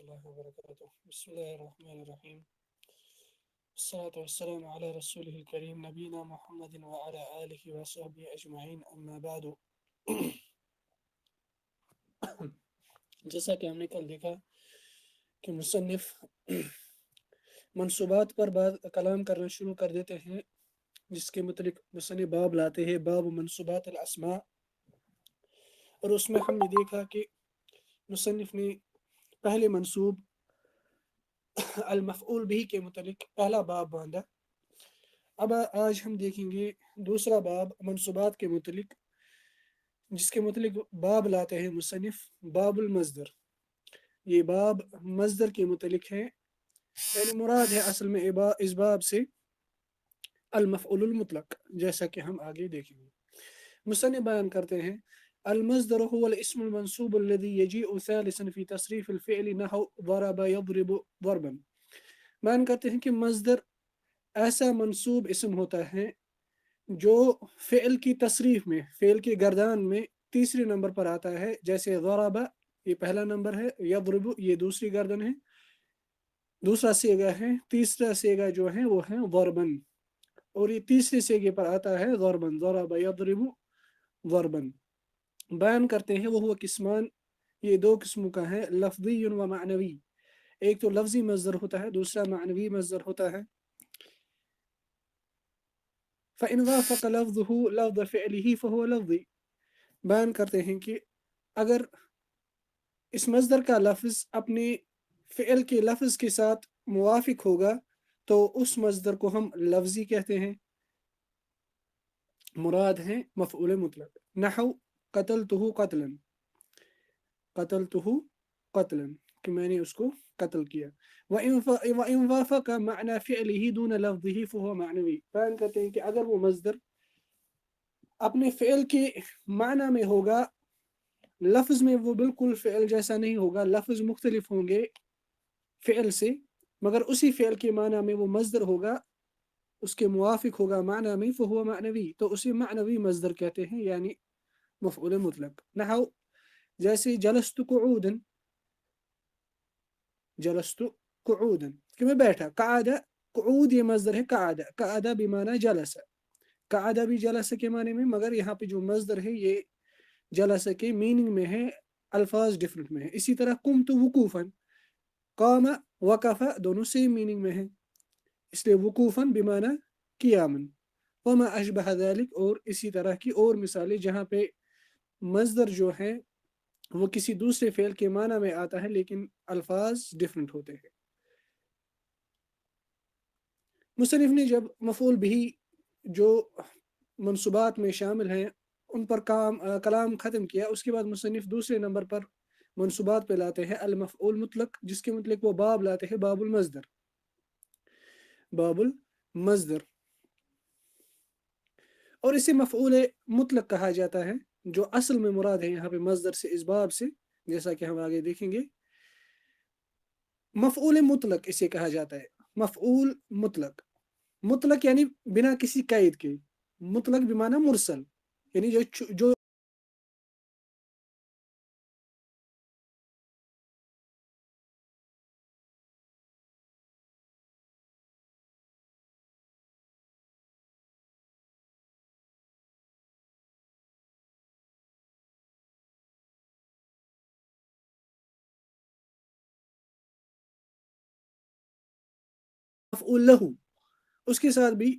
الله وبركاته. بسم الله الرحمن الرحيم. الصلاة والسلام على رسوله الكريم نبينا محمد وعلى آله وصحبه أجمعين أما بعد. جیسا کہ ہم نے کل دیکھا کہ مصنف منصوبات پر کلام کرنا شروع کر دیتے ہیں، جس کے متعلق مصنف باب لاتے ہیں، باب منصوبات الاسماء. اور اس میں ہم نے دیکھا کہ مصنف نے پہلے منصوب المفعول بھی کے متعلق پہلا باب باندھا. اب آج ہم دیکھیں گے دوسرا باب منصوبات کے متعلق، جس کے متعلق باب لاتے ہیں مصنف باب المصدر. یہ باب مصدر کے متعلق ہے، یعنی مراد ہے اصل میں اس باب سے المفعول المطلق، جیسا کہ ہم آگے دیکھیں گے. مصنف بیان کرتے ہیں المصدر هو الاسم المنصوب الذي يجيء ثالثا في تصريف الفعل نحو ضرب يضرب ضربا. بیان کرتے ہیں کہ مصدر ایسا منصوب اسم ہوتا ہے جو فعل کی تصریف میں، فعل کی گردان میں تیسرے نمبر پر آتا ہے، جیسے ضرب یہ پہلا نمبر ہے، یضرب یہ دوسری گردن ہے، دوسرا سیگا ہے، تیسرا سیگا جو ہے وہ ہے ضربن، اور یہ تیسرے سیگے پر آتا ہے ضربن، ضرب یضرب ضربن. بیان کرتے ہیں وہ قسمان، یہ دو قسموں کا ہے، لفظی و معنوی. ایک تو لفظی مصدر ہوتا ہے، دوسرا معنوی مصدر ہوتا ہے. فَإِنْ وَافَقَ لَفْظُهُ لَفْظَ فِعْلِهِ فَهُوَ لَفْظِ. بیان کرتے ہیں کہ اگر اس مصدر کا لفظ اپنے فعل کے لفظ کے ساتھ موافق ہوگا تو اس مصدر کو ہم لفظی کہتے ہیں. مراد ہے مفعول مطلق. نحو قتلتہ قتلا، قتلتہ قتلا کہ میں نے اس کو قتل کیا. وَإِنْ وَافَقَ مَعْنَى فِعْلِهِ دُونَ لَفْظِهِ فَهُوَ مَعْنَوِي. بیان کرتے ہیں کہ اگر وہ مصدر اپنے فعل کے معنی میں ہوگا، لفظ میں وہ بالکل فعل جیسا نہیں ہوگا، لفظ مختلف ہوں گے فعل سے، مگر اسی فعل کے معنی میں وہ مصدر ہوگا، اس کے موافق ہوگا معنی میں، فَهُوَ مَعْنَوِي، تو اسے معنوی مصدر کہتے ہیں، یعنی مفعول مطلق. نحو جیسے جلست قعودا، جلست قعودا کہ میں بیٹھا. قعد، قعود یہ مصدر ہے قعد، قعد بمعنی جلس، قعد بھی جلس کے معنی میں، مگر یہاں پہ جو مصدر ہے یہ جلس کے میننگ میں ہے، الفاظ ڈیفرنٹ میں ہے. اسی طرح قمت وقوفا، قام وقف دونوں سیم میننگ میں ہیں، اس لیے وقوفا بمعنی قیاما. وما اشبہ ذلك، اور اسی طرح کی اور مثالیں جہاں پہ مصدر جو ہے وہ کسی دوسرے فعل کے معنی میں آتا ہے لیکن الفاظ ڈیفرنٹ ہوتے ہیں. مصنف نے جب مفعول بھی جو منصوبات میں شامل ہیں ان پر کلام ختم کیا، اس کے بعد مصنف دوسرے نمبر پر منصوبات پہ لاتے ہیں المفعول مطلق، جس کے متعلق وہ باب لاتے ہیں باب المصدر. باب المصدر، اور اسے مفعول مطلق کہا جاتا ہے، جو اصل میں مراد ہے یہاں پہ مصدر سے اس باب سے، جیسا کہ ہم آگے دیکھیں گے. مفعول مطلق اسے کہا جاتا ہے، مفعول مطلق. مطلق یعنی بنا کسی قید کے، مطلق بمعنی مرسل، یعنی جو مفعول لہو، اس کے ساتھ بھی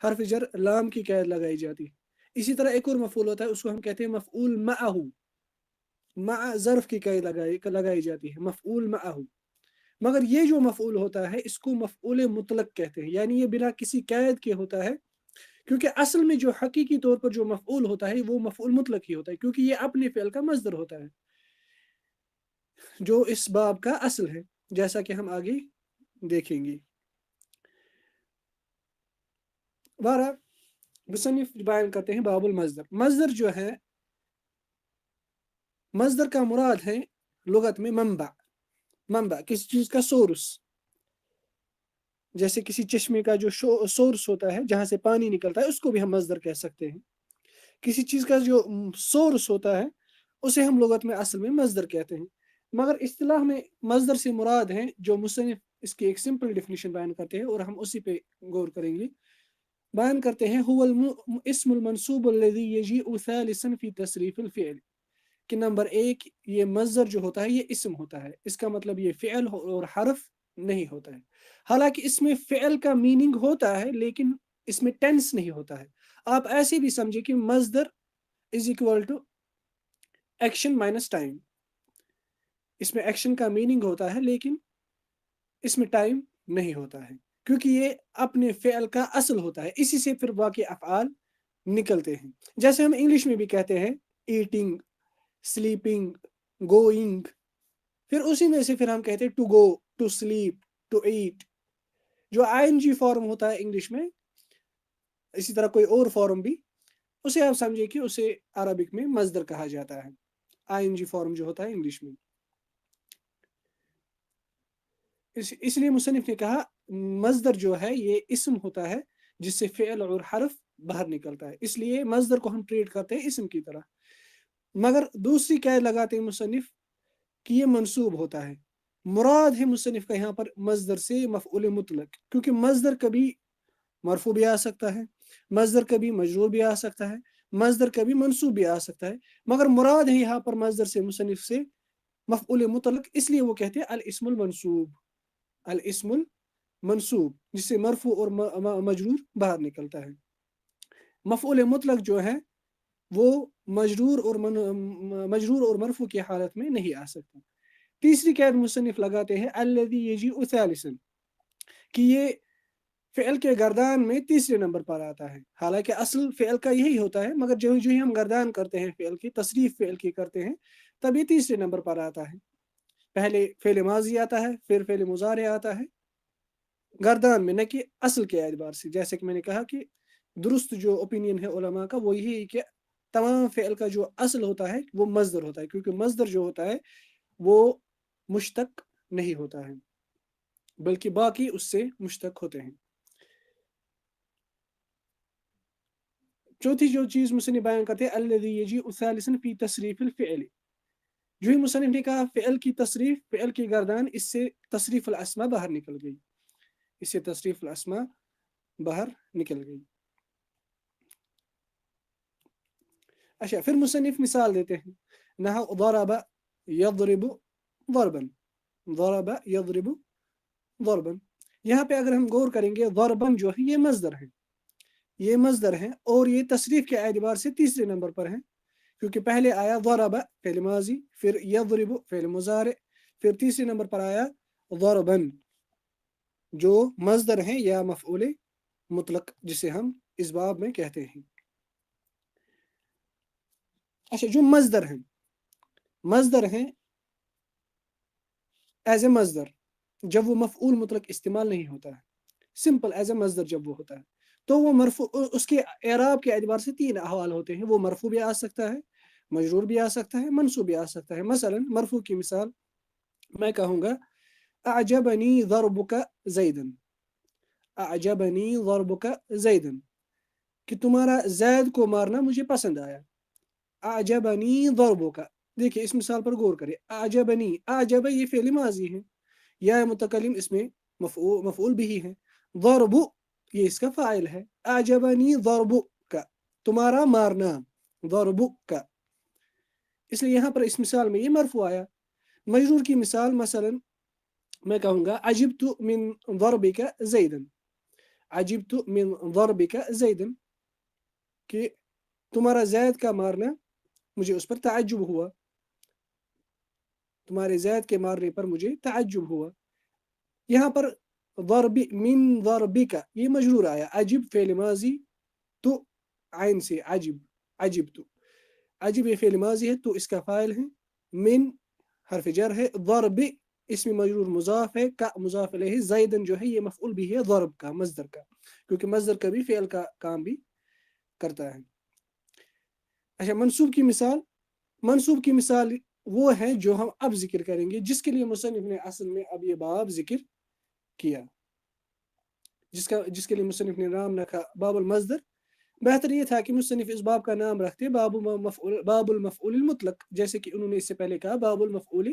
حرف جر لام کی قید لگائی جاتی ہے. اسی طرح ایک اور مفعول ہوتا ہے، اس کو ہم کہتے ہیں مفعول معہ، مع ظرف کی قید لگائی جاتی ہے، مفعول معہ. مگر یہ جو مفعول ہوتا ہے اس کو مفعول مطلق کہتے ہیں، یعنی یہ بنا کسی قید کے ہوتا ہے، کیونکہ اصل میں جو حقیقی طور پر جو مفعول ہوتا ہے وہ مفعول مطلق ہی ہوتا ہے، کیونکہ یہ اپنے فعل کا مصدر ہوتا ہے جو اس باب کا اصل ہے، جیسا کہ ہم آگے دیکھیں گے. بارہ مصنف بیان کرتے ہیں باب المصدر. مصدر جو ہے، مصدر کا مراد ہے لغت میں منبع، منبع کسی چیز کا سورس، جیسے کسی چشمے کا جو سورس ہوتا ہے جہاں سے پانی نکلتا ہے اس کو بھی ہم مصدر کہہ سکتے ہیں. کسی چیز کا جو سورس ہوتا ہے اسے ہم لغت میں اصل میں مصدر کہتے ہیں. مگر اصطلاح میں مصدر سے مراد ہیں جو مصنف اس کی ایک سمپل ڈیفینیشن بیان کرتے ہیں اور ہم اسی پہ غور کریں گے. بیان کرتے ہیں هو اسم المنصوب الذي يجيء ثالثا في تصریف الفعل کہ نمبر ایک یہ مصدر جو ہوتا ہے یہ اسم ہوتا ہے، اس کا مطلب یہ فعل اور حرف نہیں ہوتا ہے. حالانکہ اس میں فعل کا میننگ ہوتا ہے لیکن اس میں ٹینس نہیں ہوتا ہے. آپ ایسے بھی سمجھے کہ مصدر is equal to action minus time. اس میں ایکشن کا میننگ ہوتا ہے لیکن اس میں ٹائم نہیں ہوتا ہے کیونکہ یہ اپنے فعل کا اصل ہوتا ہے. اسی سے پھر باقی افعال نکلتے ہیں. جیسے ہم انگلش میں بھی کہتے ہیں ایٹنگ، سلیپنگ، گوئنگ، پھر اسی میں سے پھر ہم کہتے ہیں to go, to sleep, to eat. جو آئی این جی فارم ہوتا ہے انگلش میں، اسی طرح کوئی اور فارم بھی، اسے آپ سمجھے کہ اسے عربک میں مصدر کہا جاتا ہے. آئی این جی فارم جو ہوتا ہے انگلش میں. اس لیے مصنف نے کہا مصدر جو ہے یہ اسم ہوتا ہے جس سے فعل اور حرف باہر نکلتا ہے، اس لیے مصدر کو ہم ٹریٹ کرتے ہیں اسم کی طرح. مگر دوسری قید لگاتے ہیں مصنف کہ یہ منصوب ہوتا ہے. مراد ہے مصنف کا یہاں پر مصدر سے مفعول مطلق، کیونکہ مصدر کبھی مرفوع بھی آ سکتا ہے، مصدر کبھی مجرور بھی آ سکتا ہے، مصدر کبھی منصوب بھی آ سکتا ہے. مگر مراد ہے یہاں پر مصدر سے مصنف سے مفعول مطلق، اس لیے وہ کہتے ہیں الاسم المنصوب. الاسم المنصوب جس سے مرفوع اور مجرور باہر نکلتا ہے. مفعول مطلق جو ہے وہ مجرور اور مرفوع کی حالت میں نہیں آ سکتا. تیسری قید مصنف لگاتے ہیں الذی یجیء ثالثا کہ یہ فعل کے گردان میں تیسرے نمبر پر آتا ہے. حالانکہ اصل فعل کا یہی ہوتا ہے، مگر جو ہی ہم گردان کرتے ہیں فعل کی، تصریف فعل کی کرتے ہیں، تب یہ تیسرے نمبر پر آتا ہے. پہلے فعل ماضی آتا ہے، پھر فعل مضارع آتا ہے گردان میں، نہ کہ اصل کے اعتبار سے. جیسے کہ میں نے کہا کہ درست جو اوپینین ہے علماء کا وہ یہی ہے کہ تمام فعل کا جو اصل ہوتا ہے وہ مصدر ہوتا ہے، کیونکہ مصدر جو ہوتا ہے وہ مشتق نہیں ہوتا ہے بلکہ باقی اس سے مشتق ہوتے ہیں. چوتھی جو چیز مصنف بیان کرتے ہیں الذی یجیء ثالثا فی تصریف الفعل، جو ہی مصنف نے کہا فعل کی تصریف، فعل کی گردان، اس سے تصریف الاسماء باہر نکل گئی، اس سے تصریف الاسماء باہر نکل گئی. اچھا، پھر مصنف مثال دیتے ہیں. نحو ضرب یضرب ضربا، ضرب یضرب ضربا. یہاں پہ اگر ہم غور کریں گے ضربا جو ہے یہ مصدر ہے، یہ مصدر ہے اور یہ تصریف کے اعتبار سے تیسرے نمبر پر ہے، کیونکہ پہلے آیا ضرب فعل ماضی، پھر یضرب فعل مضارع، پھر تیسرے نمبر پر آیا ضربا جو مصدر ہیں یا مفعول مطلق جسے ہم اس باب میں کہتے ہیں. اچھا، جو مصدر ہیں ایز اے مصدر جب وہ مفعول مطلق استعمال نہیں ہوتا ہے، سمپل ایز اے مصدر جب وہ ہوتا ہے تو وہ مرفوع، اس کے اعراب کے اعتبار سے تین احوال ہوتے ہیں. وہ مرفوع بھی آ سکتا ہے، مجرور بھی آ سکتا ہے، منصوب بھی آ سکتا ہے. مثلا مرفوع کی مثال میں کہوں گا اعجبنی ضربک زیدا، اعجبنی ضربک زیدا کہ تمہارا زید کو مارنا مجھے پسند آیا. اعجبنی ضربک، دیکھیں اس مثال پر غور کریں. اعجبنی، اعجب یہ فعل ماضی ہے، یا متکلم اس میں مفعول بھی ہے، ضرب یہ اس کا فاعل ہے. اعجبنی ضربک تمہارا مارنا، ضربک، اس لیے یہاں پر اس مثال میں یہ مرفوع آیا. مجرور کی مثال مثلا میں کہوں گا عجبت من ضربک زیدا، عجبت من ضربک زیدا کہ تمہارا زید کا مارنا مجھے اس پر تعجب ہوا، تمہارے زید کے مارنے پر مجھے تعجب ہوا. یہاں پر ضرب من ضربک یہ مجرور آیا، عجب فعل ماضی تو عین سے عجب، عجبت، عجب یہ فعل ماضی ہے تو اس کا فاعل ہے، من حرف جر ہے، ضرب اسم مجرور مضاف ہے، کا مضاف الیہ، زیدن جو ہے یہ مفعول بھی ہے ضرب کا، مصدر کا، کیونکہ مصدر کا بھی فعل کا کام بھی کرتا ہے. اچھا، منصوب کی مثال وہ ہے جو ہم اب ذکر کریں گے، جس کے لیے مصنف نے اصل میں اب یہ باب ذکر کیا، جس کے لیے مصنف نے نام رکھا باب المصدر. بہتر یہ تھا کہ مصنف اس باب کا نام رکھتے باب المفعول المطلق، جیسے کہ انہوں نے اس سے پہلے کہا باب المفعول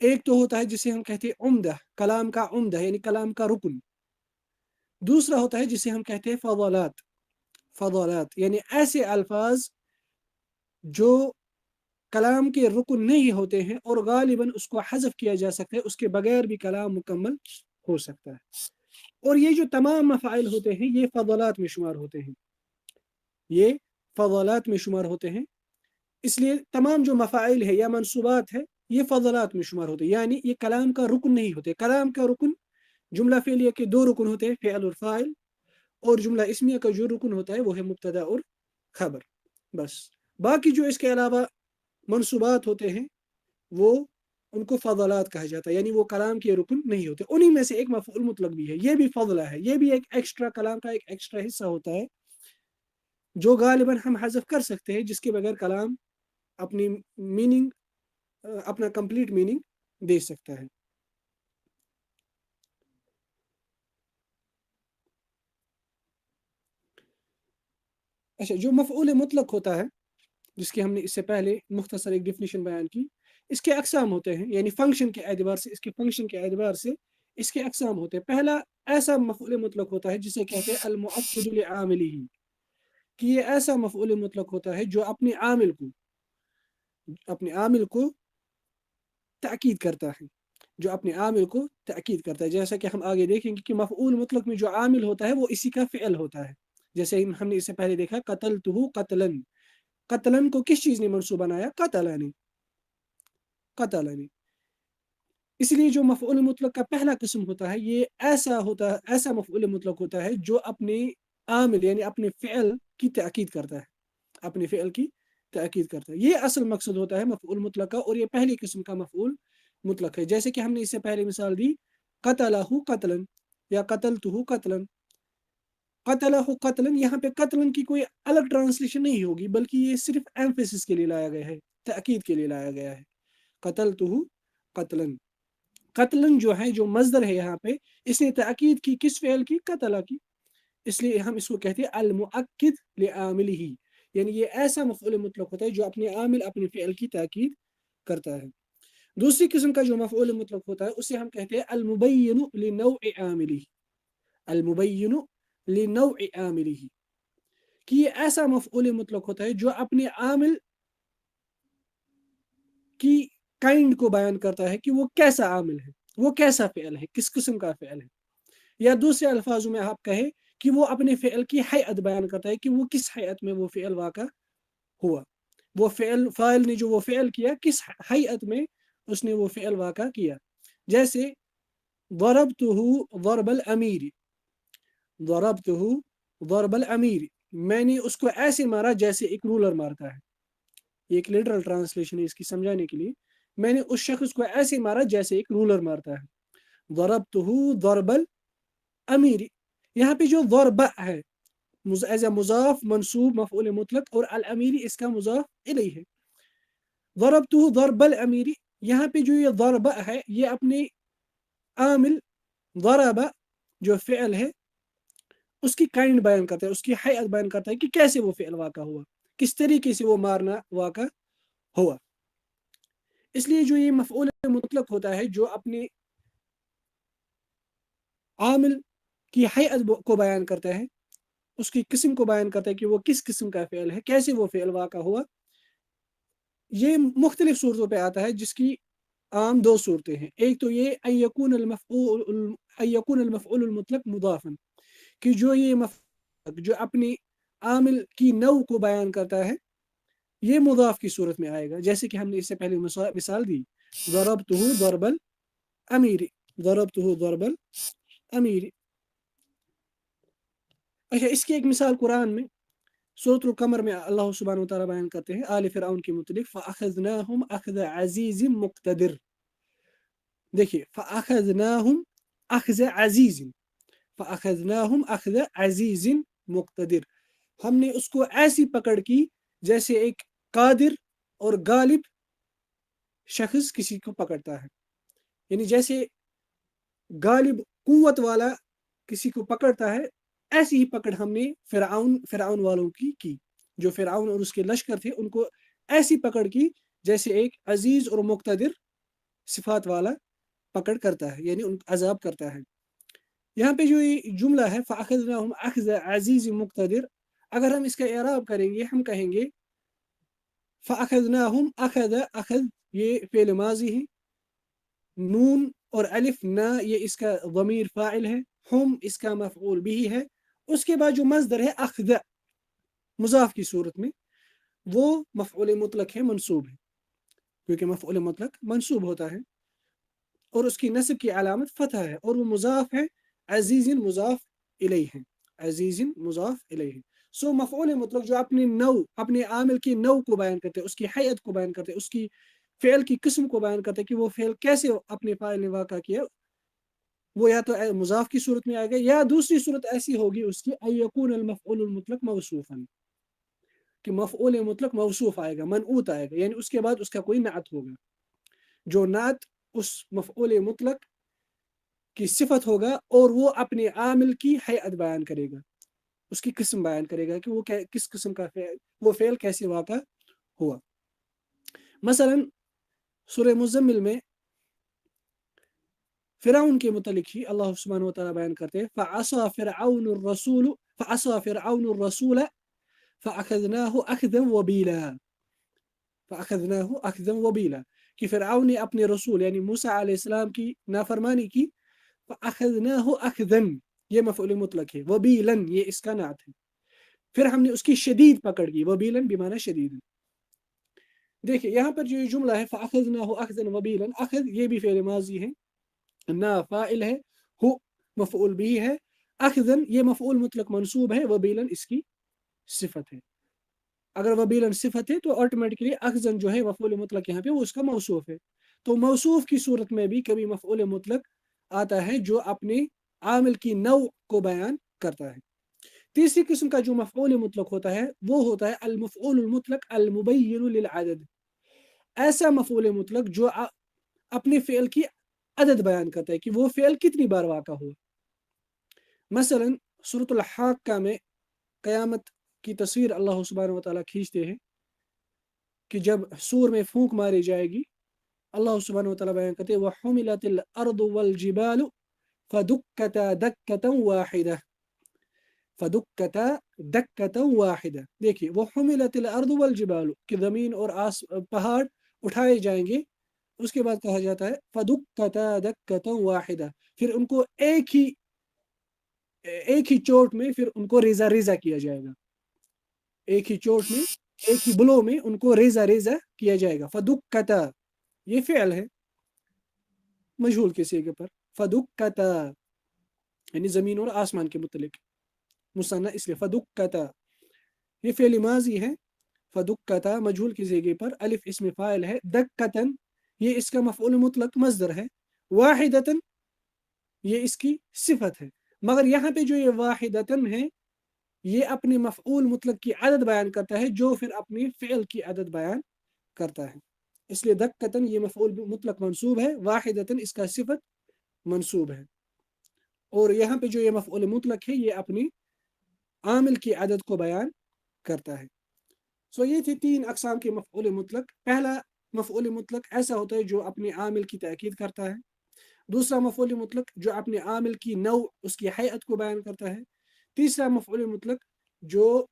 ایک تو ہوتا ہے جسے ہم کہتے ہیں عمدہ، کلام کا عمدہ یعنی کلام کا رکن. دوسرا ہوتا ہے جسے ہم کہتے ہیں فضلات. فضلات یعنی ایسے الفاظ جو کلام کے رکن نہیں ہوتے ہیں اور غالباً اس کو حذف کیا جا سکتا ہے، اس کے بغیر بھی کلام مکمل ہو سکتا ہے. اور یہ جو تمام مفاعل ہوتے ہیں یہ فضلات میں شمار ہوتے ہیں. یہ فضلات میں شمار ہوتے ہیں. اس لیے تمام جو مفاعل ہے یا منصوبات ہے یہ فضلات میں شمار ہوتے ہیں، یعنی یہ کلام کا رکن نہیں ہوتے. کلام کا رکن جملہ فعلیہ کے دو رکن ہوتے ہیں، فعل اور فاعل. اور جملہ اسمیہ کا جو رکن ہوتا ہے وہ ہے مبتدا اور خبر. بس باقی جو اس کے علاوہ منصوبات ہوتے ہیں وہ ان کو فضلات کہا جاتا ہے، یعنی وہ کلام کے رکن نہیں ہوتے. انہی میں سے ایک مفعول مطلق بھی ہے، یہ بھی فضلہ ہے، یہ بھی ایک ایکسٹرا کلام کا ایک ایکسٹرا حصہ ہوتا ہے جو غالباً ہم حذف کر سکتے ہیں، جس کے بغیر کلام اپنی میننگ اپنا کمپلیٹ میننگ دے سکتا ہے. اچھا، جو مفعول مطلق ہوتا ہے جس کی ہم نے اس سے پہلے مختصر ایک ڈیفینیشن بیان کی، اس کے اقسام ہوتے ہیں، یعنی فنکشن کے اعتبار سے، اس کے فنکشن کے اعتبار سے اس کے اقسام ہوتے ہیں. پہلا ایسا مفعول مطلق ہوتا ہے جسے کہتے ہیں المؤکد لعاملہ، کہ یہ ایسا مفعول مطلق ہوتا ہے جو اپنے عامل کو تاکید کرتا ہے، جو اپنے عامل کو تاکید کرتا ہے. جیسا کہ ہم آگے دیکھیں گے کہ مفعول مطلق میں جو عامل ہوتا ہے وہ اسی کا فعل ہوتا ہے. جیسے ہم نے اس سے پہلے دیکھا قتلتہ قتلن، قتلن کو کس چیز نے منصوب بنایا؟ قتلنی. اس لیے جو مفعول مطلق کا پہلا قسم ہوتا ہے یہ ایسا مفعول مطلق ہوتا ہے جو اپنے عامل یعنی اپنے فعل کی تاکید کرتا ہے، اپنے فعل کی تاکید کرتا ہے. یہ اصل مقصد ہوتا ہے مفعول مطلق کا، اور یہ پہلی قسم کا مفعول مطلق ہے. جیسے کہ ہم نے اس سے پہلے مثال دی قتلہ قتلا یا قتلتہ قتلا. قتلہ قتلا، یہاں پہ قتلا کی کوئی الگ ٹرانسلیشن نہیں ہوگی، بلکہ یہ صرف ایمفیسس کے لیے لایا گیا ہے، تاکید کے لیے لایا گیا ہے. قتلتہ قتلا. قتلن جو ہے، جو مصدر ہے یہاں پہ، اس نے تاکید کی کس فعل کی؟ قتلہ کی. اس لیے ہم اس کو کہتے ہیں المؤکد لعاملہ، یعنی یہ ایسا مفعول مطلق ہوتا ہے جو اپنے عامل اپنے فعل کی تاکید کرتا ہے. دوسری قسم کا جو مفعول مطلق ہوتا ہے اسے ہم کہتے ہیں المبین لنوع عاملہ. المبین لنوع عاملہ، کہ یہ ایسا مفعول مطلق ہوتا ہے جو اپنے عامل کی کائنڈ کو بیان کرتا ہے کہ وہ کیسا عامل ہے، وہ کیسا فعل ہے، کس قسم کا فعل ہے. یا دوسرے الفاظوں میں آپ کہیں کہ وہ اپنے فعل کی حیت بیان کرتا ہے کہ وہ کس حیت میں وہ فعل واقع ہوا، وہ فاعل نے جو وہ فعل کیا کس حیت میں اس نے وہ فعل واقع کیا. جیسے ضربتہ ضرب الامیر، ضربتہ ضرب الامیر، میں نے اس کو ایسے مارا جیسے ایک رولر مارتا ہے. یہ ایک لٹرل ٹرانسلیشن ہے اس کی سمجھانے کے لیے. میں نے اس شخص کو ایسے مارا جیسے ایک رولر مارتا ہے. ضربتہ ضرب الامیر، یہاں پہ جو ضربہ ہے ایز اے مضاف منصوب مفعول مطلق، اور الامیر اس کا مضاف الیہ ہے. ضربتہ ضرب الامیر، یہاں پہ جو یہ ضربہ ہے یہ اپنے عامل ضربہ جو فعل ہے اس کی کائنڈ بیان کرتا ہے، اس کی حیت بیان کرتا ہے کہ کیسے وہ فعل واقع ہوا، کس طریقے سے وہ مارنا واقع ہوا. اس لیے جو یہ مفعول مطلق ہوتا ہے جو اپنے عامل کی حیت کو بیان کرتا ہے، اس کی قسم کو بیان کرتا ہے کہ وہ کس قسم کا فعل ہے، کیسے وہ فعل واقع ہوا. یہ مختلف صورتوں پہ آتا ہے، جس کی عام دو صورتیں ہیں. ایک تو یہ ان یکون المفعول المطلق مضافا، کہ جو یہ مفعول جو اپنی عامل کی نوع کو بیان کرتا ہے یہ مضاف کی صورت میں آئے گا. جیسے کہ ہم نے اس سے پہلے مثال دی ضربتہ ضرب الامیر، ضربتہ ضرب الامیر. اچھا، اس کی ایک مثال قرآن میں سورۃ القمر میں اللہ سبحانہ وتعالیٰ بیان کرتے ہیں آل فرعون کے متعلق فَأَخَذْنَاهُمْ أَخْذَ عَزِيزٍ مُقْتَدِرٍ. دیکھیے فَأَخَذْنَاهُمْ أَخْذَ عَزِيزٍ، فَأَخَذْنَاهُمْ أَخْذَ عَزِيزٍ مُقْتَدِرٍ، ہم نے اس کو ایسی پکڑ کی جیسے ایک قادر اور غالب شخص کسی کو پکڑتا ہے. یعنی جیسے غالب قوت والا کسی کو پکڑتا ہے، ایسی ہی پکڑ ہم نے فرعون والوں کی جو فرعون اور اس کے لشکر تھے ان کو ایسی پکڑ کی جیسے ایک عزیز اور مقتدر صفات والا پکڑ کرتا ہے، یعنی ان عذاب کرتا ہے۔ یہاں پہ جو یہ جملہ ہے فَأَخَذْنَاهُمْ أَخْذَ عَزِيزٍ مُقْتَدِرٍ، اگر ہم اس کا اعراب کریں گے ہم کہیں گے فَأَخَذْنَاهُمْ أخذ یہ فعل ماضی ہے، نون اور الف نا یہ اس کا ضمیر فاعل ہے، ہم اس کا مفعول بھی ہے، اس کے بعد جو مصدر ہے اخذ مضاف کی صورت میں وہ مفعول مطلق ہے، منصوب ہے، کیونکہ مفعول مطلق منصوب ہوتا ہے اور اس کی نصب کی علامت فتح ہے، اور وہ مضاف ہے، عزیز مضاف الیہ ہے، عزیز مضاف الیہ ہے۔ سو مفعول مطلق جو اپنے نو، اپنے عامل کی نو کو بیان کرتے ہیں، اس کی حیت کو بیان کرتے ہیں، اس کی فعل کی قسم کو بیان کرتے ہیں کہ وہ فعل کیسے اپنے فاعل نے واقع کیا، وہ یا تو مضاف کی صورت میں آئے گا یا دوسری صورت ایسی ہوگی اس کی ان یکون المفعول المطلق موصوفا، کہ مفعول مطلق موصوف آئے گا، منعوت آئے گا، یعنی اس کے بعد اس کا کوئی نعت ہوگا، جو نعت اس مفعول مطلق کی صفت ہوگا اور وہ اپنے عامل کی حیت بیان کرے گا، اس کی قسم بیان کرے گا کہ وہ کس قسم کا فعل، وہ فعل کیسے واقع ہوا۔ مثلا سورہ مزمل میں فرعون کے متعلق ہی اللہ سبحانہ و تعالیٰ بیان کرتے ہیں فَعَصَى فِرْعَوْنُ الرَّسُولَ فَأَخَذْنَاهُ أَخْذًا وَبِيلًا، فَأَخَذْنَاهُ أَخْذًا وَبِيلًا، کہ فرعون نے اپنے رسول یعنی موسیٰ علیہ السلام کی نافرمانی کی، فَأَخَذْنَاهُ أَخْذًا یہ مفعول مطلق ہے، وَبِيلًا یہ اس کا نعت ہے، پھر ہم نے اس کی شدید پکڑ کی، وَبِيلًا بمعنی شدید۔ دیکھیں یہاں پر جو یہ جملہ ہے فَأَخَذْنَاهُ أَخْذًا وَبِيلًا، اخذ یہ بھی فعل ماضی ہے، نا فاعل ہے، ہو مفعول بھی ہے، اخذن یہ مفعول مطلق منصوب ہے، وبیلن اس کی صفت ہے۔ اگر وبیلن صفت ہے تو آٹومیٹکلی اخذن جو ہے مفعول مطلق یہاں پہ وہ اس کا موصوف ہے، تو موصوف کی صورت میں بھی کبھی مفعول مطلق آتا ہے جو اپنے عامل کی نوع کو بیان کرتا ہے۔ تیسری قسم کا جو مفعول مطلق ہوتا ہے وہ ہوتا ہے المفعول المطلق المبین للعدد، ایسا مفعول مطلق جو اپنے فعل کی عدد بیان کرتا ہے کہ وہ فعل کتنی بار واقع ہوا۔ مثلا سورۃ الحاقہ میں قیامت کی تصویر اللہ سبحانہ و تعالیٰ کھینچتے ہیں کہ جب سور میں پھونک ماری جائے گی، اللہ سبحانہ و تعالیٰ بیان کرتے ہیں وَحُمِلَتِ الْأَرْضُ وَالْجِبَالُ فَدُكَّتَا دَكَّةً وَاحِدَةً، فَدُكَّتَا دَكَّةً وَاحِدَةً، دیکھیے وَحُمِلَتِ الْأَرْضُ وَالْجِبَالُ کہ زمین اور پہاڑ اٹھائے جائیں گے، اس کے بعد کہا جاتا ہے فَدُكَّتَا دَكَّةً وَاحِدَةً، پھر ان کو ایک ہی چوٹ میں پھر ان کو ریزہ ریزہ کیا جائے گا، ایک ہی چوٹ میں ایک ہی بلو میں ان کو ریزہ ریزہ کیا جائے گا۔ فَدُكَّتَا یہ فعل ہے مجہول کے صیغے پر، فَدُكَّتَا یعنی زمین اور آسمان کے متعلق مثنی اس لیے فَدُكَّتَا، یہ فعل ماضی ہے، فَدُكَّتَا مجہول کے صیغے پر، الف اسم فاعل ہے، دَكَّةً یہ اس کا مفعول مطلق مصدر ہے، واحدتاً یہ اس کی صفت ہے، مگر یہاں پہ جو یہ واحدتاً ہے یہ اپنے مفعول مطلق کی عدد بیان کرتا ہے جو پھر اپنی فعل کی عدد بیان کرتا ہے، اس لیے دکتن یہ مفعول مطلق منصوب ہے، واحدتاً اس کا صفت منصوب ہے، اور یہاں پہ جو یہ مفعول مطلق ہے یہ اپنی عامل کی عدد کو بیان کرتا ہے۔ سو یہ تھی تین اقسام کے مفعول مطلق۔ پہلا مفعول مطلق ایسا ہوتا ہے جو اپنے عامل کی تاکید کرتا ہے، دوسرا مفعول مطلق جو اپنے عامل کی نوع اس کی حیت کو بیان کرتا ہے، تیسرا مفعول مطلق جو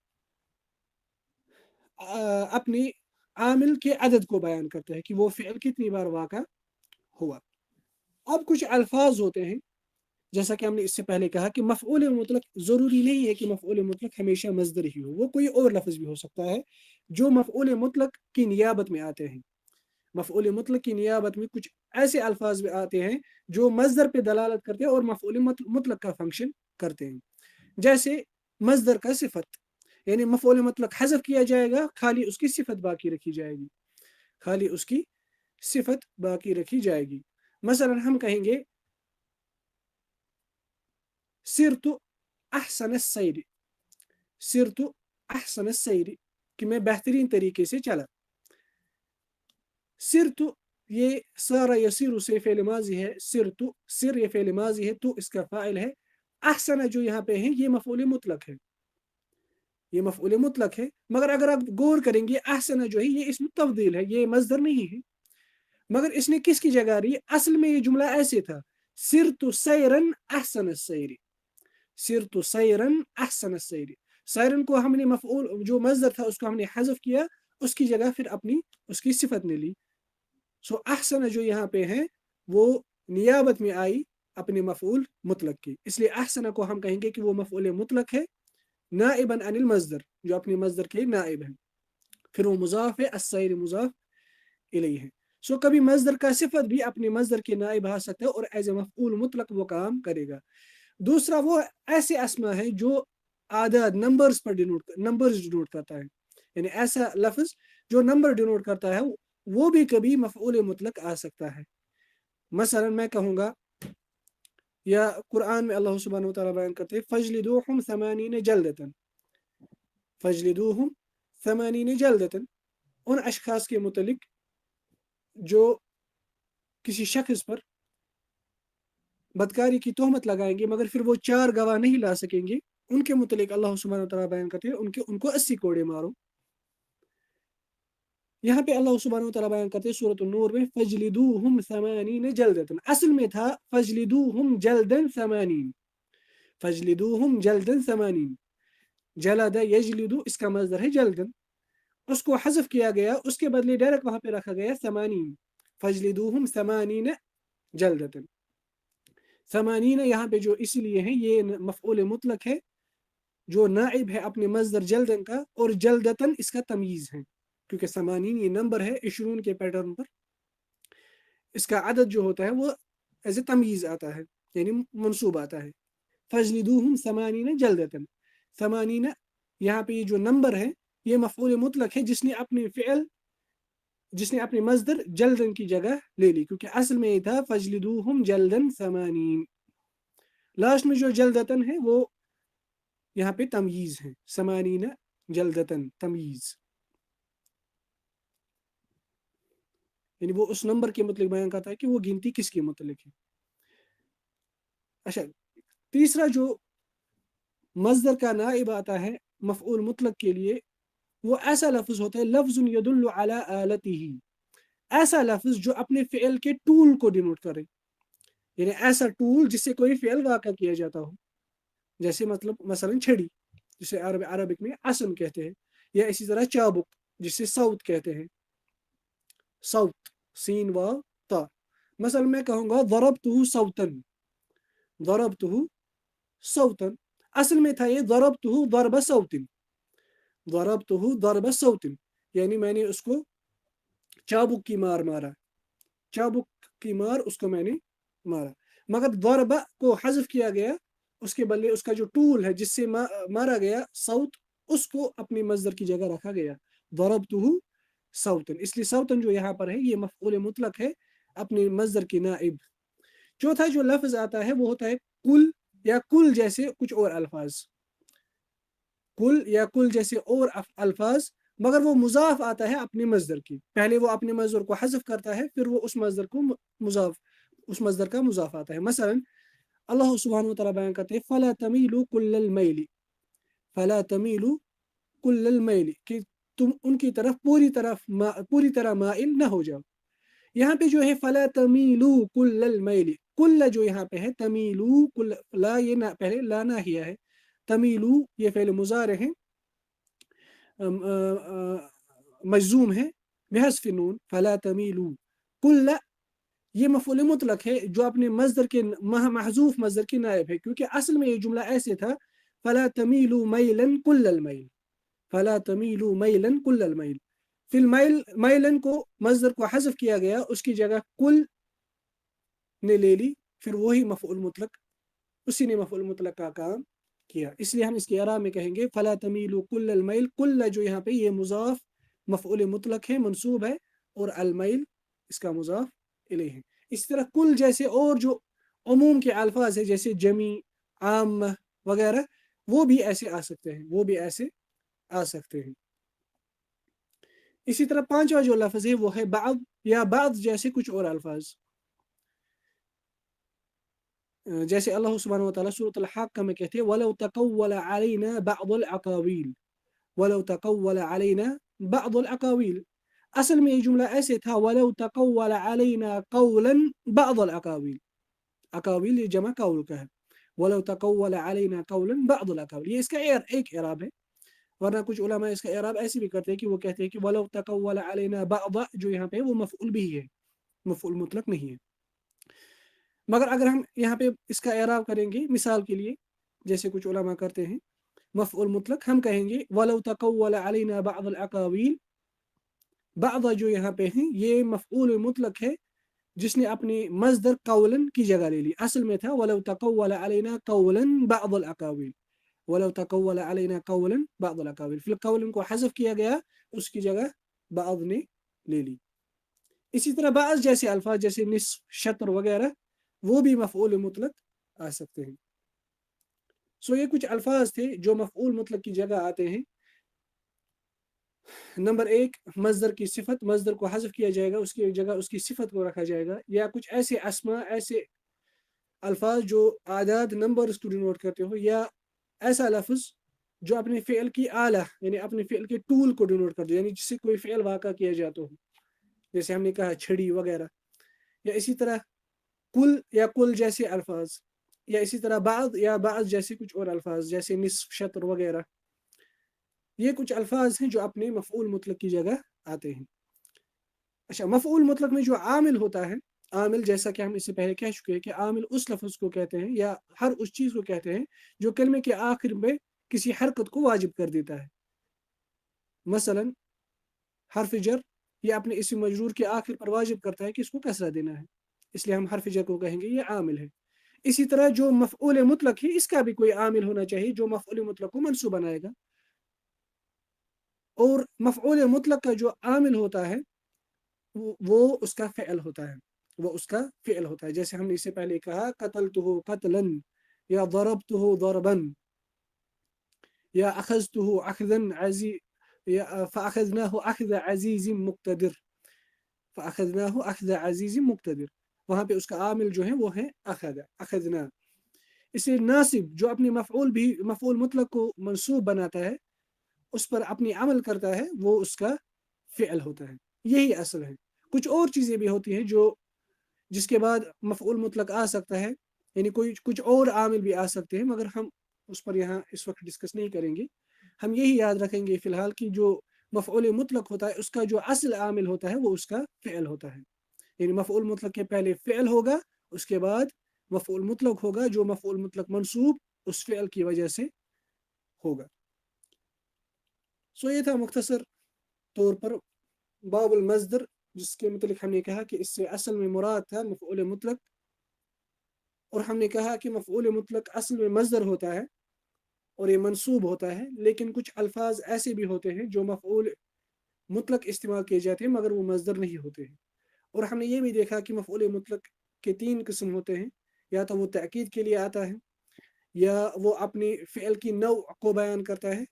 اپنی عامل کے عدد کو بیان کرتا ہے کہ وہ فعل کتنی بار واقع ہوا۔ اب کچھ الفاظ ہوتے ہیں جیسا کہ ہم نے اس سے پہلے کہا کہ مفعول مطلق ضروری نہیں ہے کہ مفعول مطلق ہمیشہ مصدر ہی ہو، وہ کوئی اور لفظ بھی ہو سکتا ہے جو مفعول مطلق کی نیابت میں آتے ہیں۔ مفعول مطلق کی نیابت میں کچھ ایسے الفاظ بھی آتے ہیں جو مصدر پہ دلالت کرتے ہیں اور مفعول مطلق کا فنکشن کرتے ہیں، جیسے مصدر کا صفت، یعنی مفعول مطلق حذف کیا جائے گا، خالی اس کی صفت باقی رکھی جائے گی، خالی اس کی صفت باقی رکھی جائے گی۔ مثلا ہم کہیں گے سرت احسن السیر، سرت احسن السیر کہ میں بہترین طریقے سے چلا، سرت یہ سارا یسیر سے فعل ماضی ہے، سرت سر یہ فعل ماضی ہے، تو اس کا فاعل ہے، احسن جو یہاں پہ ہے یہ مفعول مطلق ہے، یہ مفعول مطلق ہے، مگر اگر آپ غور کریں گے احسن جو ہے یہ اسم تفضیل ہے، یہ مصدر نہیں ہے، مگر اس نے کس کی جگہ لی؟ اصل میں یہ جملہ ایسے تھا، سرت سیرن احسن السیر، سرت سیرن احسن السیر، سیرن کو ہم نے مفعول جو مصدر تھا اس کو ہم نے حذف کیا، اس کی جگہ پھر اپنی اس کی صفت نے لی. سو احسن جو یہاں پہ ہے وہ نیابت میں آئی اپنے مفعول مطلق کی، اس لیے احسن کو ہم کہیں گے کہ وہ مفعول مطلق ہے نائبا عن المصدر، جو اپنے مصدر کے نائب ہے، پھر وہ مضاف ہے، السیر مضاف الیہ ہے. سو کبھی مصدر کا صفت بھی اپنے مصدر کے نائب آ سکتا ہے اور ایز اے مفعول مطلق وہ کام کرے گا. دوسرا وہ ایسے اسما ہے جو اعداد نمبرز پر ڈینوٹ کرتا ہے، یعنی ایسا لفظ جو نمبر ڈینوٹ کرتا ہے وہ بھی کبھی مفعول مطلق آ سکتا ہے. مثلا میں کہوں گا، یا قرآن میں اللہ سبحانہ وتعالیٰ بیان کرتے ہیں فجلدوہم 80 جلدتاً، فجلدوہم 80 جلدتاً، ان اشخاص کے متعلق جو کسی شخص پر بدکاری کی تہمت لگائیں گے مگر پھر وہ 4 گواہ نہیں لا سکیں گے، ان کے متعلق اللہ سبحانہ وتعالیٰ بیان کرتے ہیں ان کو 80 کوڑے مارو. یہاں پہ اللہ سبحانہ وتعالیٰ بیان کرتے ہیں سورۃ النور میں فجلدوہم 80 جلدتاً، اصل میں تھا فجلدوہم جلدن 80، فجلدوہم جلدن 80، جلد یجلد اس کا مصدر ہے جلدن، اس کو حذف کیا گیا، اس کے بدلے ڈائریکٹ وہاں پہ رکھا گیا 80، فجلدوہم 80 جلدتاً. 80 یہاں پہ جو اس لیے ہے یہ مفعول مطلق ہے جو نائب ہے اپنے مصدر جلدن کا، اور جلدتاً اس کا تمییز ہے کیونکہ 80 یہ نمبر ہے 20 کے پیٹرن پر، اس کا عدد جو ہوتا ہے وہ ایز اے تمییز آتا ہے یعنی منصوب آتا ہے. فجلدوہم 80 جلدتاً، 80 یہاں پہ یہ جو نمبر ہے یہ مفعول مطلق ہے جس نے اپنے مصدر جلدن کی جگہ لے لی، کیونکہ اصل میں یہ تھا فجلدوہم جلدن 80. لاسٹ میں جو جلدتاً ہے وہ یہاں پہ تمییز ہے، 80 جلدتاً تمییز، یعنی وہ اس نمبر کے متعلق بیان کرتا ہے کہ وہ گنتی کس کے متعلق ہے. اچھا، تیسرا جو مصدر کا نائب آتا ہے مفعول مطلق کے لیے وہ ایسا لفظ ہوتا ہے لفظ یدل علی آلتہ، ایسا لفظ جو اپنے فعل کے ٹول کو ڈینوٹ کرے، یعنی ایسا ٹول جس سے کوئی فعل واقع کیا جاتا ہو، جیسے مثلا چھڑی جسے عربک میں عصن کہتے ہیں، یا اسی طرح چابک جسے صوت کہتے ہیں، صوت سین واو تا. مثلا میں کہوں گا ضربتہ صوتن، ضربتہ صوتن، اصل میں تھا یہ ضربتہ ضرب صوتن، ضربتہ ضرب صوتن، یعنی میں نے اس کو چابک کی مار مارا، چابک کی مار اس کو میں نے مارا، مگر ضرب کو حذف کیا گیا، اس کے بدلے اس کا جو ٹول ہے جس سے مارا گیا صوت اس کو اپنی مصدر کی جگہ رکھا گیا ضربتہ صوتن. اس لیے صوتن جو یہاں پر ہے یہ مفعول مطلق ہے اپنے مصدر کی نائب. چوتھا جو لفظ آتا ہے وہ ہوتا ہے کل یا کل جیسے کچھ اور الفاظ، کل یا کل جیسے اور الفاظ، مگر وہ مضاف آتا ہے اپنے مصدر کی، پہلے وہ اپنے مصدر کو حذف کرتا ہے پھر وہ اس مصدر کو اس مصدر کا مضاف آتا ہے. مثلا اللہ سبحانہ وتعالیٰ بیان کرتے ہیں فلا تمیلوا کل المیل، فلا تمیلوا کل المیل، کہ تم ان کی طرف پوری طرح مائل نہ ہو جاؤ. یہاں پہ جو ہے فلا تمیلوا کل المیل، کل جو یہاں پہ ہے تمیلوا کل، لا یہ نہ پہلے لا ناہیہ ہے، تمیلوا یہ فعل مضارع ہے مجزوم ہے بحذف نون، فلا تمیلوا کل یہ مفعول مطلق ہے جو اپنے مصدر کے محذوف مصدر کی نائب ہے، کیونکہ اصل میں یہ جملہ ایسے تھا فلا تمیلوا میلا کل المیل، فلا تمیلوا میلا کل المیل، فی المیل میلن کو مصدر کو حذف کیا گیا، اس کی جگہ کل نے لے لی، پھر وہی مفعول مطلق، اسی نے مفعول مطلق کا کام کیا. اس لیے ہم اس کے اعراب میں کہیں گے فلا تمیلوا کل المیل، کل جو یہاں پہ یہ مضاف مفعول مطلق ہے منصوب ہے، اور المیل اس کا مضاف الیہ ہے. اس طرح کل جیسے اور جو عموم کے الفاظ ہیں جیسے جمی، عام وغیرہ وہ بھی ایسے آ سکتے ہیں، وہ بھی ایسے آ سکتے ہیں. اسی طرح پانچواں جو لفظ ہے وہ ہے بعض یا بعض جیسے کچھ اور الفاظ، جیسے اللہ سبحانہ وتعالیٰ سورۃ الحاقہ میں کہتے ہیں وَلَوْ تَقَوَّلَ عَلَيْنَا بَعْضُ الْأَقَاوِيلِ، وَلَوْ تَقَوَّلَ عَلَيْنَا بَعْضُ الْأَقَاوِيلِ، اصل میں یہ جملہ ایسے تھا وَلَوْ تَقَوَّلَ عَلَيْنَا قَوْلًا بَعْضَ الْأَقَاوِيلِ، اقاویل یہ جمع قول کا ہے، وَلَوْ تَقَوَّلَ عَلَيْنَا قَوْلًا بَعْضَ الْأَقَاوِيلِ، یہ اس کا ایک اعراب ہے، ورنہ کچھ علماء اس کا اعراب ایسے بھی کرتے ہیں کہ وہ کہتے ہیں کہ وَلَوْ تَقَوَّلَ عَلَيْنَا بَعْضَ، جو یہاں پہ وہ مفعول بھی ہے، مفعول مطلق نہیں ہے۔ مگر اگر ہم یہاں پہ اس کا اعراب کریں گے مثال کے لیے جیسے کچھ علماء کرتے ہیں مفعول مطلق، ہم کہیں گے وَلَوْ تَقَوَّلَ عَلَيْنَا بَعْضَ الْأَقَاوِيلِ، بعض جو یہاں پہ ہیں یہ مفعول مطلق ہے جس نے اپنی مصدر قولاً کی جگہ لے لی، اصل میں تھا وَلَوْ تَقَوَّلَ عَلَيْنَا قَوْلاً بَعْضَ الْأَقَاوِيلِ، وَلَوْ تَقَوَّلَ عَلَيْنَا قَوْلاً بَعْضَ الْأَقَاوِيلِ، پھر قول کو حذف کیا گیا، اس کی جگہ بعض نے لے لی۔ اسی طرح بعض جیسے الفاظ جیسے نصف، شطر وغیرہ وہ بھی مفعول مطلق آ سکتے ہیں۔ یہ کچھ الفاظ تھے جو مفعول مطلق کی جگہ آتے ہیں۔ نمبر ایک، مصدر کی صفت، مصدر کو حذف کیا جائے گا، اس کی جگہ اس کی صفت کو رکھا جائے گا، یا کچھ ایسے اسماء، ایسے الفاظ جو اعداد نمبرز کو ڈینوٹ کرتے ہو، یا ایسا لفظ جو اپنے فعل کی آلہ یعنی اپنے فعل کے ٹول کو ڈینوٹ کرتے ہو، یعنی جس سے کوئی فعل واقع کیا جاتا ہو، جیسے ہم نے کہا چھڑی وغیرہ، یا اسی طرح کل یا کل جیسے الفاظ، یا اسی طرح بعض یا بعض جیسے کچھ اور الفاظ جیسے نصف، شطر وغیرہ، یہ کچھ الفاظ ہیں جو اپنے مفعول مطلق کی جگہ آتے ہیں۔ اچھا، مفعول مطلق میں جو عامل ہوتا ہے، عامل جیسا کہ ہم اس سے پہلے کہہ چکے ہیں کہ عامل اس لفظ کو کہتے ہیں یا ہر اس چیز کو کہتے ہیں جو کلمے کے آخر میں کسی حرکت کو واجب کر دیتا ہے۔ مثلا حرف جر یہ اپنے اسم مجرور کے آخر پر واجب کرتا ہے کہ اس کو کسرہ دینا ہے، اس لیے ہم حرف جر کو کہیں گے یہ عامل ہے۔ اسی طرح جو مفعول مطلق ہے اس کا بھی کوئی عامل ہونا چاہیے جو مفعول مطلق کو منصوب بنائے گا، اور مفعول مطلق کا جو عامل ہوتا ہے وہ اس کا فعل ہوتا ہے، وہ اس کا فعل ہوتا ہے، جیسے ہم نے اس سے پہلے کہا قتلتہ قتلا، یا ضربتہ ضربا، یا اخذتہ اخذا فاخذناہ اخذ عزیز مقتدر، فاخذناہ اخذ عزیز مقتدر، وہاں پہ اس کا عامل جو ہے وہ ہے اخذ، اخذنا۔ اسے ناصب جو اپنی مفعول مطلق کو منصوب بناتا ہے، اس پر اپنی عمل کرتا ہے، وہ اس کا فعل ہوتا ہے، یہی اصل ہے۔ کچھ اور چیزیں بھی ہوتی ہیں جس کے بعد مفعول مطلق آ سکتا ہے، یعنی کچھ اور عامل بھی آ سکتے ہیں، مگر ہم اس پر یہاں اس وقت ڈسکس نہیں کریں گے۔ ہم یہی یاد رکھیں گے فی الحال کہ جو مفعول مطلق ہوتا ہے اس کا جو اصل عامل ہوتا ہے وہ اس کا فعل ہوتا ہے، یعنی مفعول مطلق کے پہلے فعل ہوگا، اس کے بعد مفعول مطلق ہوگا جو مفعول مطلق منصوب اس فعل کی وجہ سے ہوگا۔ یہ تھا مختصر طور پر باب المصدر، جس کے متعلق ہم نے کہا کہ اس سے اصل میں مراد تھا مفعول مطلق، اور ہم نے کہا کہ مفعول مطلق اصل میں مصدر ہوتا ہے اور یہ منصوب ہوتا ہے، لیکن کچھ الفاظ ایسے بھی ہوتے ہیں جو مفعول مطلق استعمال کیے جاتے ہیں مگر وہ مصدر نہیں ہوتے ہیں۔ اور ہم نے یہ بھی دیکھا کہ مفعول مطلق کے 3 قسم ہوتے ہیں، یا تو وہ تأکید کے لیے آتا ہے، یا وہ اپنی فعل کی نوع کو بیان کرتا ہے،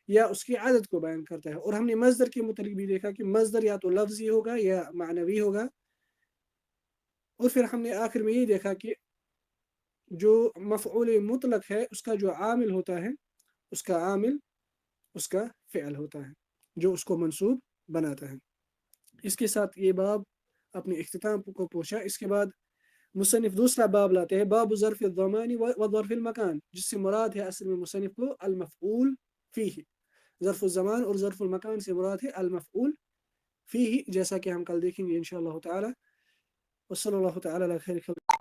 یا اس کی عادت کو بیان کرتا ہے۔ اور ہم نے مصدر کے متعلق بھی دیکھا کہ مصدر یا تو لفظی ہوگا یا معنوی ہوگا۔ اور پھر ہم نے آخر میں یہ دیکھا کہ جو مفعول مطلق ہے اس کا جو عامل ہوتا ہے، اس کا عامل اس کا فعل ہوتا ہے جو اس کو منصوب بناتا ہے۔ اس کے ساتھ یہ باب اپنے اختتام کو پہنچا۔ اس کے بعد مصنف دوسرا باب لاتے ہیں، باب ظرف الزمان و ظرف المکان، جس سے مراد ہے اصل میں مصنف کو المفعول فیہ، ظرف الزمان اور ظرف المکان سے مراد ہے المفعول فیہ، جیسا کہ ہم کل دیکھیں گے انشاءاللہ تعالی۔ وصلی اللہ تعالی علی خیر خلق۔